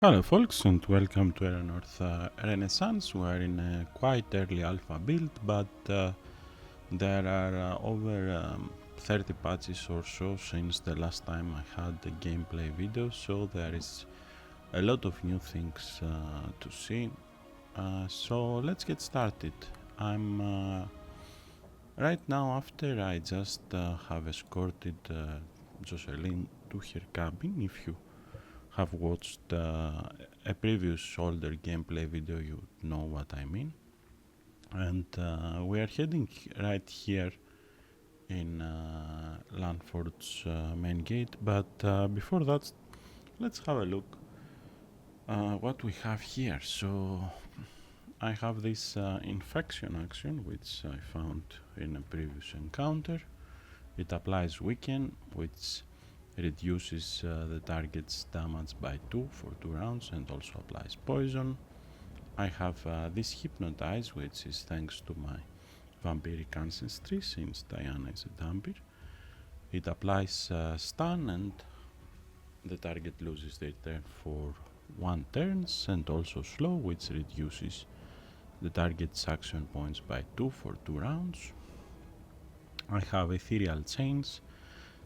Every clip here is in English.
Hello folks and welcome to Erannorth Renaissance. We are in a quite early alpha build, but there are over 30 patches or so since the last time I had the gameplay video, so there is a lot of new things to see. So let's get started. I'm right now, after I just have escorted Jocelyn to her cabin. If you have watched a previous older gameplay video, you know what I mean. And we are heading right here in Landford's main gate, but before that, let's have a look what we have here. So I have this infection action, which I found in a previous encounter. It applies weaken, which reduces the target's damage by 2 for 2 rounds and also applies poison. I have this hypnotize, which is thanks to my vampiric ancestry, since Diana is a vampire. It applies stun and the target loses their turn for 1 turns, and also slow, which reduces the target's action points by 2 for 2 rounds. I have ethereal chains,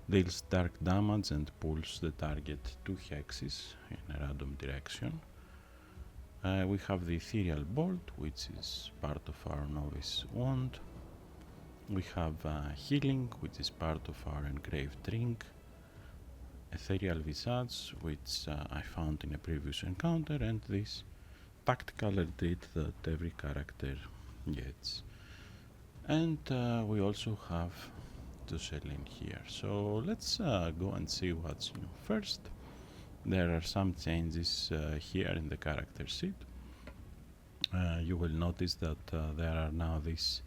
deals dark damage and pulls the target 2 hexes in a random direction. We have the ethereal bolt, which is part of our novice wand. We have healing, which is part of our engraved ring. Ethereal visage, which I found in a previous encounter, and this tactical retreat that every character gets. And we also have to sell in here. So let's go and see what's new. First, there are some changes here in the character sheet. You will notice that there are now these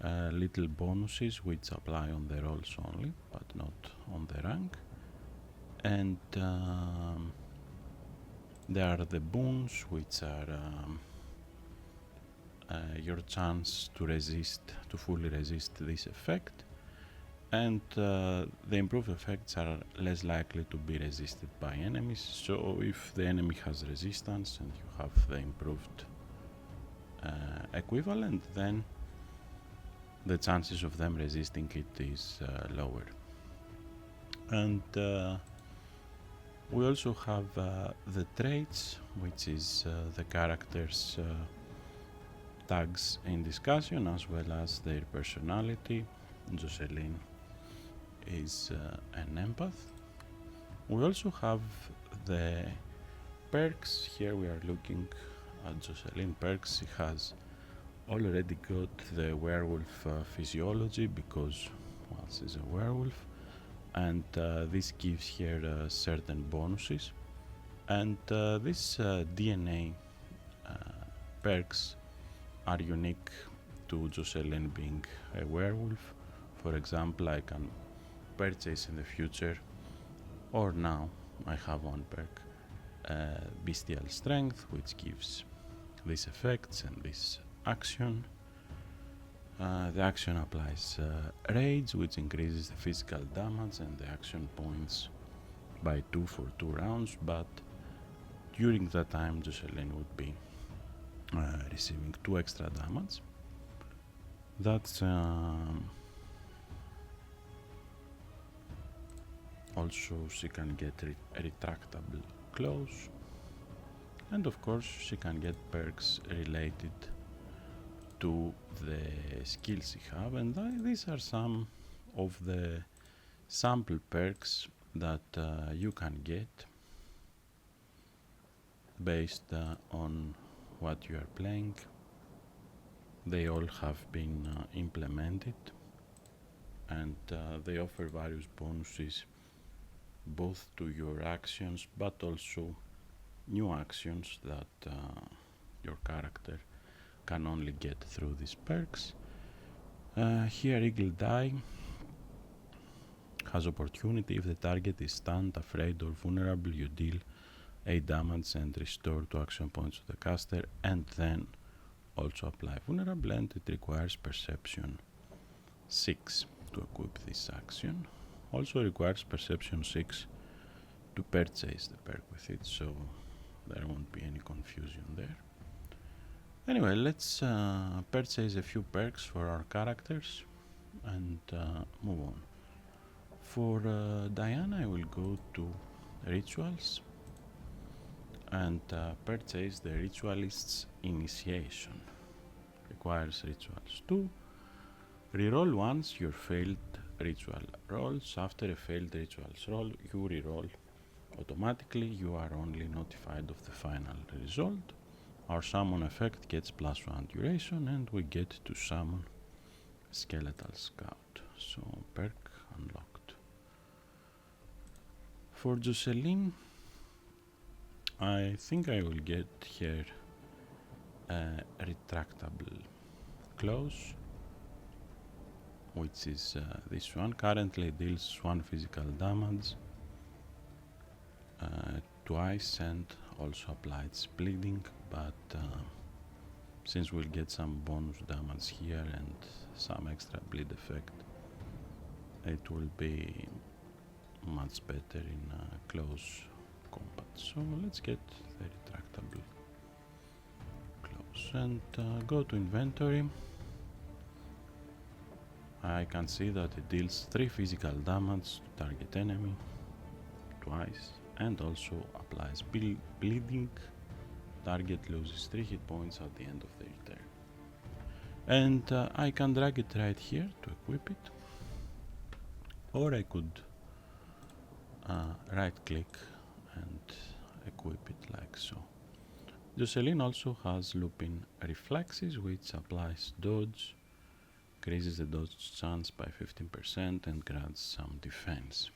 little bonuses which apply on the rolls only, but not on the rank. And there are the boons, which are your chance to fully resist this effect, and the improved effects are less likely to be resisted by enemies. So if the enemy has resistance and you have the improved equivalent, then the chances of them resisting it is lower. And we also have the traits, which is the characters' tags in discussion, as well as their personality. Jocelyn is an empath. We also have the perks. Here we are looking at Jocelyn perks. She has already got the werewolf physiology because, well, she's a werewolf, and this gives her certain bonuses. And these DNA perks are unique to Jocelyn being a werewolf. For example, I can purchase in the future, or now I have one perk, bestial strength, which gives these effects and this action. The action applies rage, which increases the physical damage and the action points by 2 for 2 rounds, but during that time Jocelyn would be receiving 2 extra damage. That's also she can get retractable claws, and of course she can get perks related to the skills she have, and these are some of the sample perks that you can get based on what you are playing. They all have been implemented, and they offer various bonuses both to your actions, but also new actions that your character can only get through these perks. Here Eagle Die has opportunity. If the target is stunned, afraid or vulnerable, you deal 8 damage and restore 2 action points to the caster, and then also apply vulnerable, and it requires perception 6 to equip this action. Also requires perception 6 to purchase the perk with it, so there won't be any confusion there. Anyway, let's purchase a few perks for our characters and move on. For Diana, I will go to Rituals and purchase the Ritualist's Initiation. Requires Rituals 2. Reroll once your failed ritual rolls. After a failed rituals roll, you reroll automatically. You are only notified of the final result. Our summon effect gets +1 duration, and we get to summon Skeletal Scout. So perk unlocked. For Jocelyn, I think I will get her retractable claws, which is this one. Currently deals 1 physical damage twice and also applies bleeding, but since we'll get some bonus damage here and some extra bleed effect, it will be much better in close combat. So let's get the retractable claws and go to inventory. I can see that it deals 3 physical damage to target enemy twice and also applies bleeding. Target loses 3 hit points at the end of the turn. And I can drag it right here to equip it, or I could right click and equip it like so. Jocelyn also has Lupin Reflexes, which applies dodge, increases the dodge chance by 15% and grants some defense.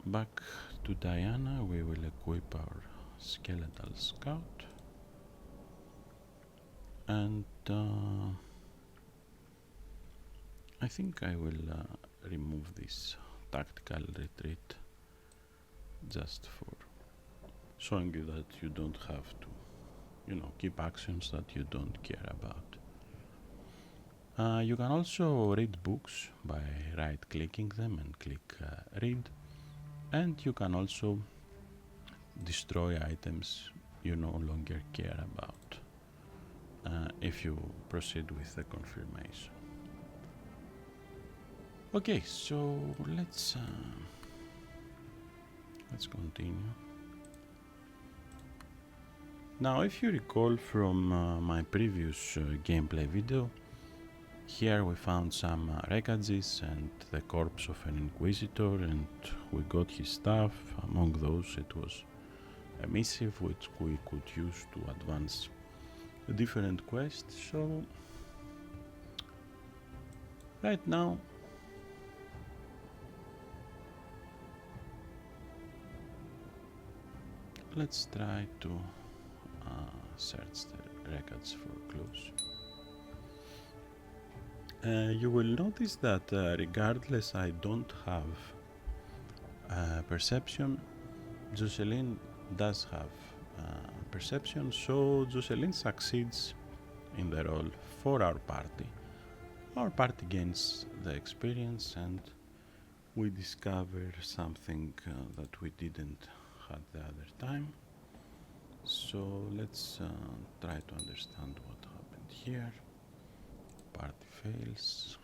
Back to Diana, we will equip our Skeletal Scout and I think I will remove this tactical retreat just for showing you that you don't have to, keep actions that you don't care about. You can also read books by right-clicking them and click read, and you can also destroy items you no longer care about if you proceed with the confirmation. Okay, so let's continue. Now, if you recall from my previous gameplay video, here we found some wreckages and the corpse of an Inquisitor, and we got his stuff. Among those, it was a missive which we could use to advance a different quest. So right now let's try to search the records for clues. You will notice that regardless I don't have perception, Jocelyn does have perception, so Jocelyn succeeds in the role for our party. Our party gains the experience and we discover something that we didn't have the other time. So let's try to understand what happened here. Party fails.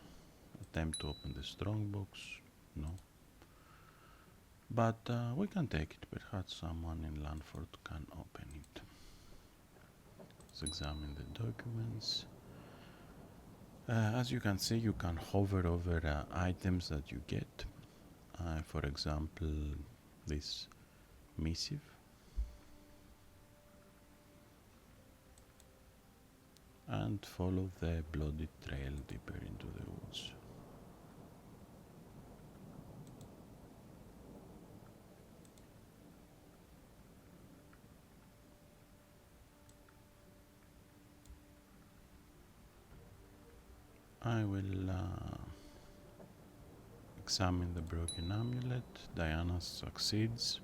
Attempt to open the strongbox. No. But we can take it. Perhaps someone in Landford can open it. Let's examine the documents. As you can see, you can hover over items that you get. For example, this missive. And follow the bloody trail deeper into the woods. I will examine the broken amulet. Diana succeeds.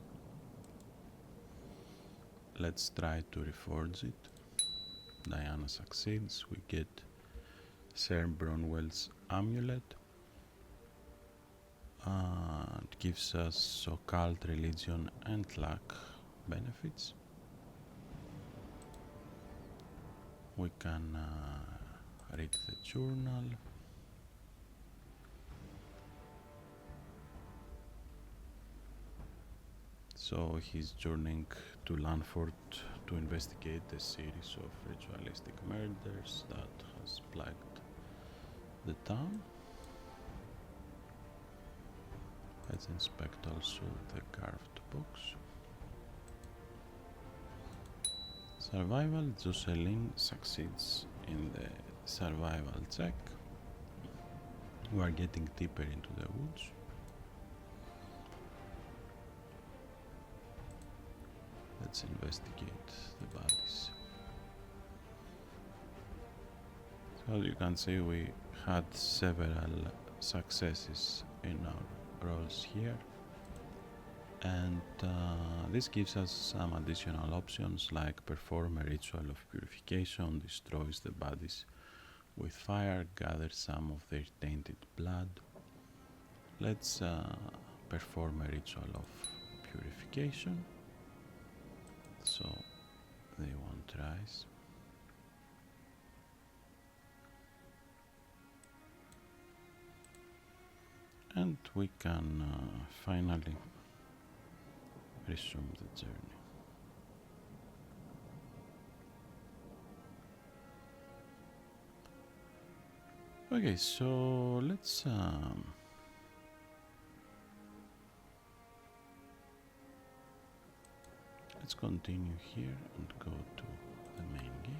Let's try to reforge it. Diana succeeds. We get Sir Bronwell's amulet. gives us occult, religion and luck benefits. We can read the journal. So he's journeying to Landford to investigate a series of ritualistic murders that has plagued the town. Let's inspect also the carved box. Survival. Jocelyn succeeds in the survival check. We are getting deeper into the woods. Let's investigate the bodies. So you can see we had several successes in our rolls here, and this gives us some additional options like perform a ritual of purification, destroys the bodies with fire, gather some of their tainted blood. Let's perform a ritual of purification. So they want rice. And we can finally resume the journey. Okay, so let's continue here and go to the main gate.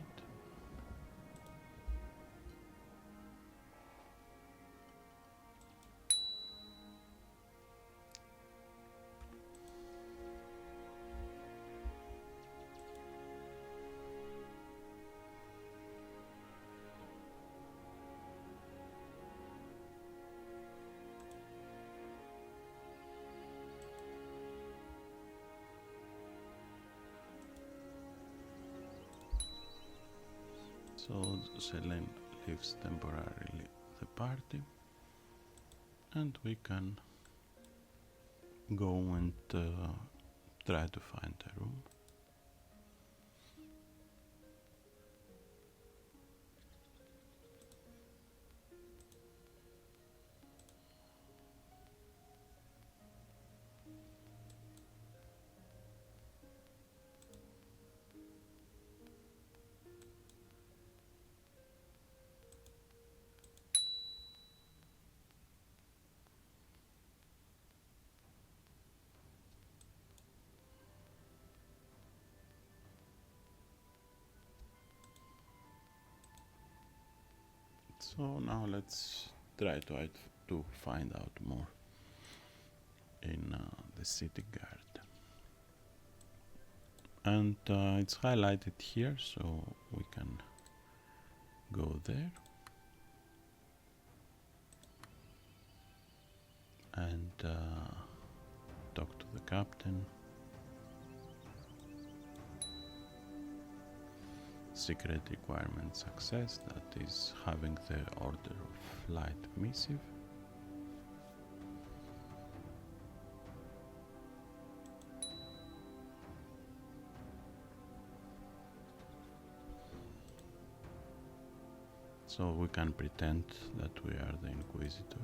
So Selene leaves temporarily the party, and we can go and try to find a room. So now let's try to find out more in the city guard. And it's highlighted here, so we can go there and talk to the captain. Secret requirement success, that is having the order of light missive. So we can pretend that we are the Inquisitor.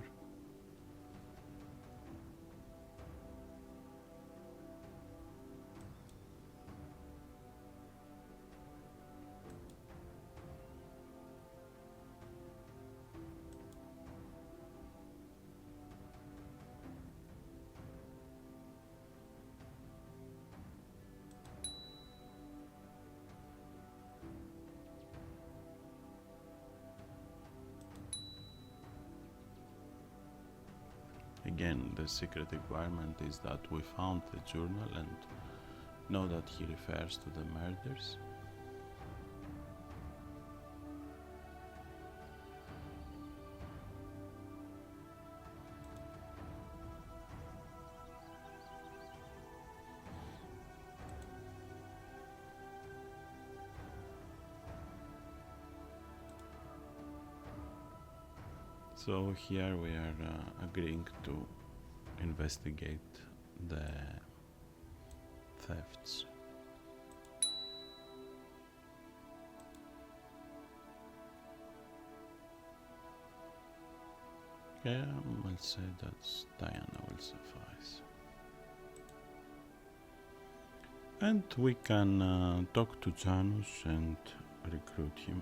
Again, the secret requirement is that we found the journal and know that he refers to the murders. So here we are agreeing to investigate the thefts. Yeah, we'll say that Diana will suffice. And we can talk to Janus and recruit him.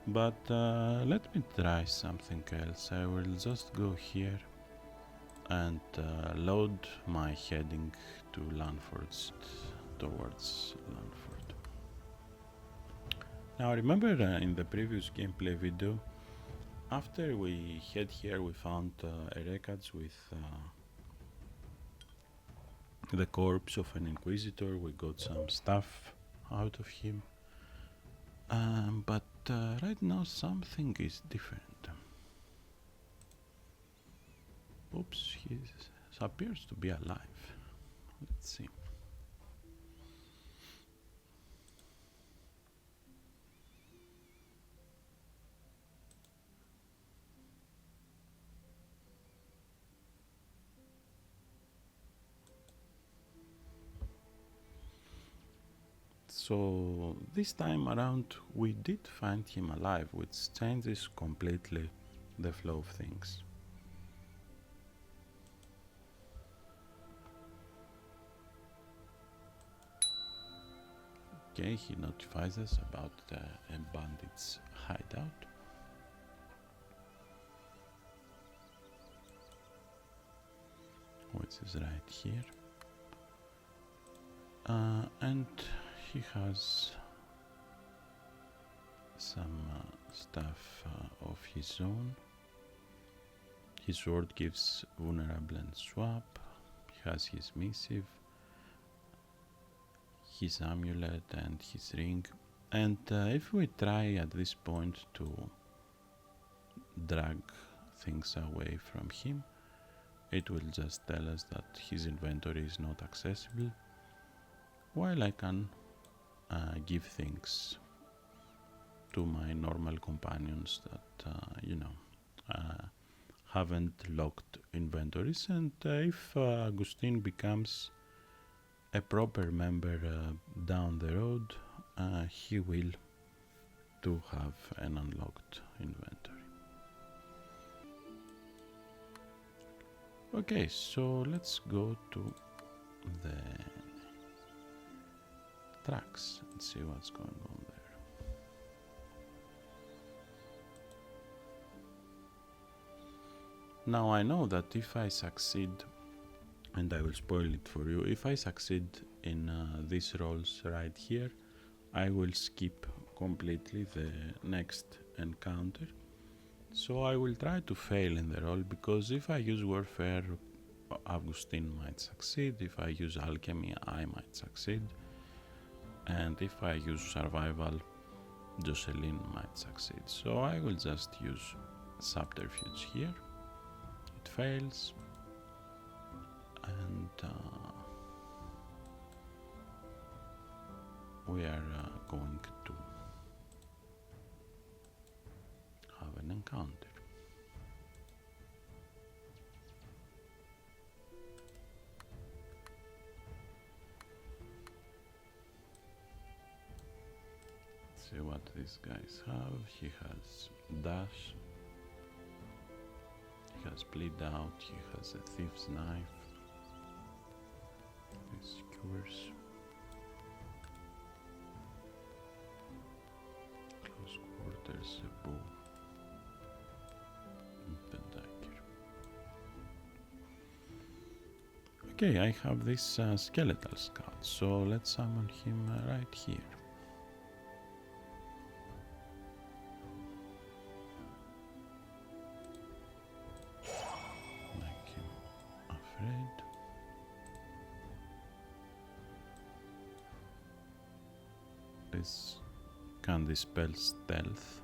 But let me try something else. I will just go here and load my heading to Landford, towards Landford. Now remember in the previous gameplay video, after we head here we found a wreckage with the corpse of an Inquisitor. We got some stuff out of him, but right now something is different. Oops, he appears to be alive. Let's see. So this time around we did find him alive, which changes completely the flow of things. Okay, he notifies us about a bandit's hideout. Which is right here. And he has some stuff of his own. His sword gives vulnerable and swap. He has his missive, his amulet and his ring. And if we try at this point to drag things away from him, it will just tell us that his inventory is not accessible, while I can give things to my normal companions that haven't locked inventories. And if Agustin becomes a proper member down the road, he will to have an unlocked inventory. Okay, so let's go to the tracks and see what's going on there. Now I know that if I succeed, and I will spoil it for you, if I succeed in these roles right here, I will skip completely the next encounter. So I will try to fail in the role, because if I use warfare, Augustine might succeed. If I use alchemy, I might succeed. And if I use survival, Jocelyn might succeed. So I will just use subterfuge here. It fails. And we are going to have an encounter. See what these guys have. He has dash, he has bleed out, he has a thief's knife, he skewers, close quarters, a bow, and the dagger. Okay, I have this skeletal scout, so let's summon him right here. This can dispel stealth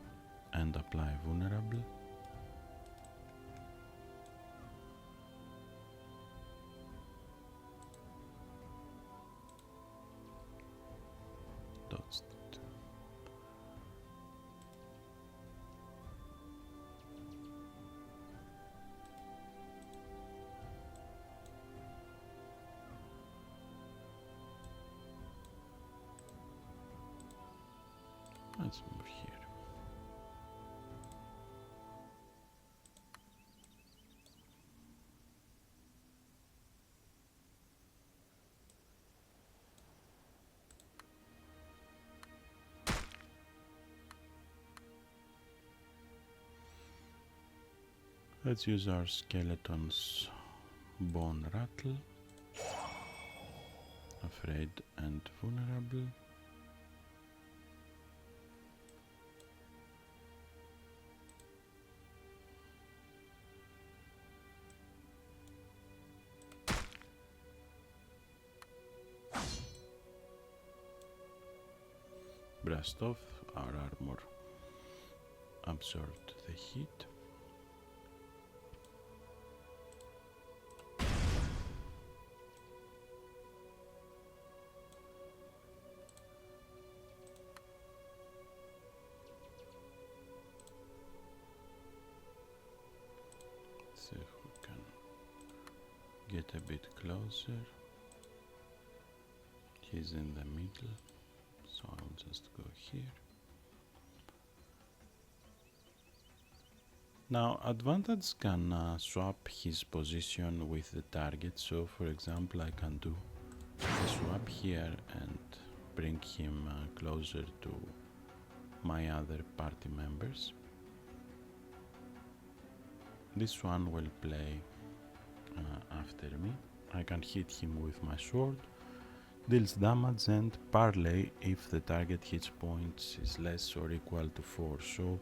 and apply vulnerable. Dodged it. Let's move here. Let's use our skeleton's bone rattle. Afraid and vulnerable. Brushed off, our armor absorbed the heat. See if we can get a bit closer. He's in the middle, so I'll just go here. Now, Advantage can swap his position with the target, so for example I can do a swap here and bring him closer to my other party members. This one will play after me. I can hit him with my sword, deals damage and parlay if the target hit points is less or equal to 4. So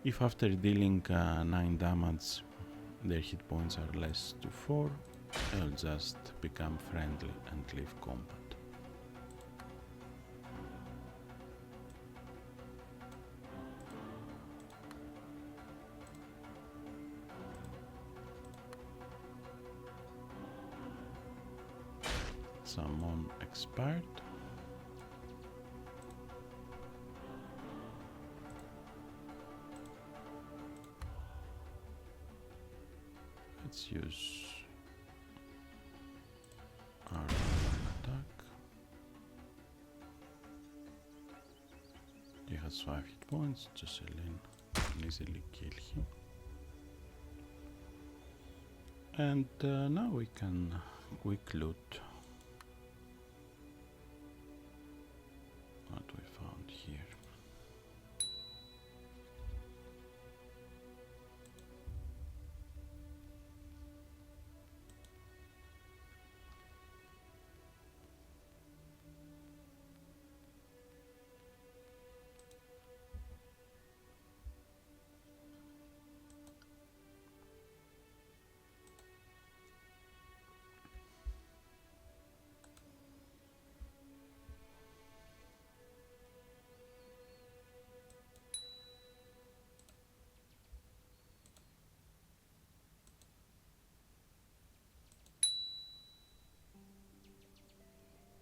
if after dealing 9 damage their hit points are less to 4, they'll just become friendly and leave combat. Summon expired. Let's use our attack. He has 5 hit points. Jocelyn can easily kill him. And now we can quick loot what we found here.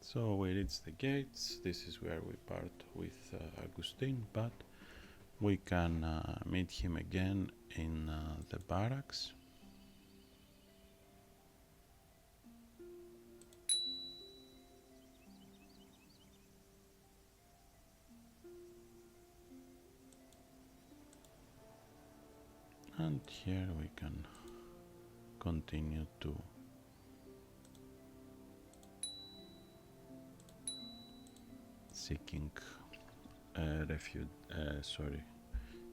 So we reach the gates. This is where we part with Augustine, but we can meet him again in the barracks. And here we can continue to seeking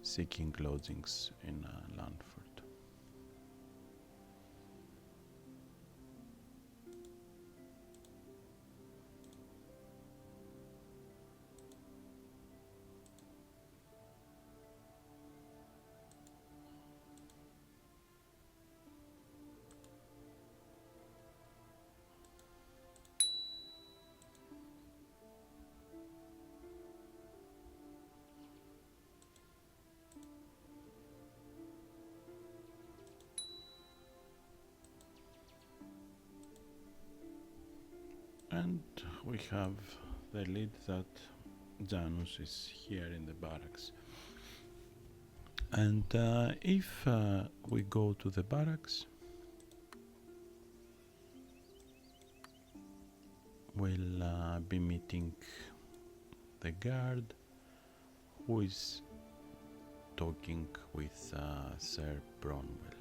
seeking lodgings in Landford. And we have the lead that Janus is here in the barracks. And if we go to the barracks, we'll be meeting the guard who is talking with Sir Bronwell.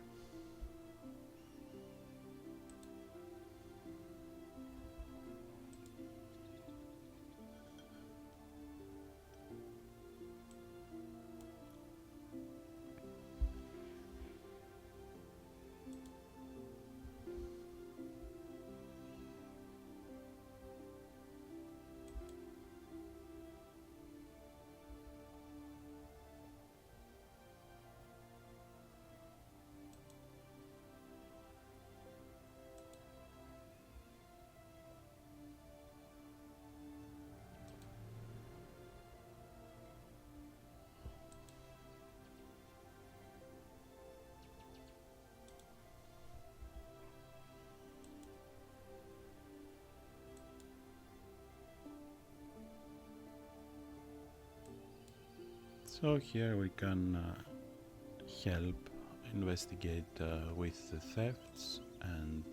So here we can help investigate with the thefts and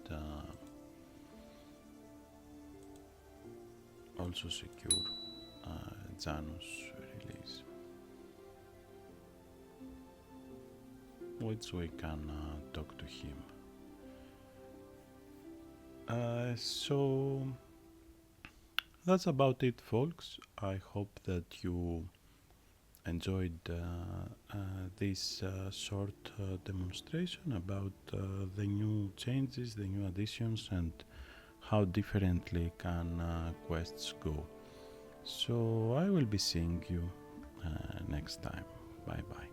also secure Janus' release, which we can talk to him. So that's about it, folks. I hope that you enjoyed this short demonstration about the new changes, the new additions, and how differently can quests go. So I will be seeing you next time. Bye bye.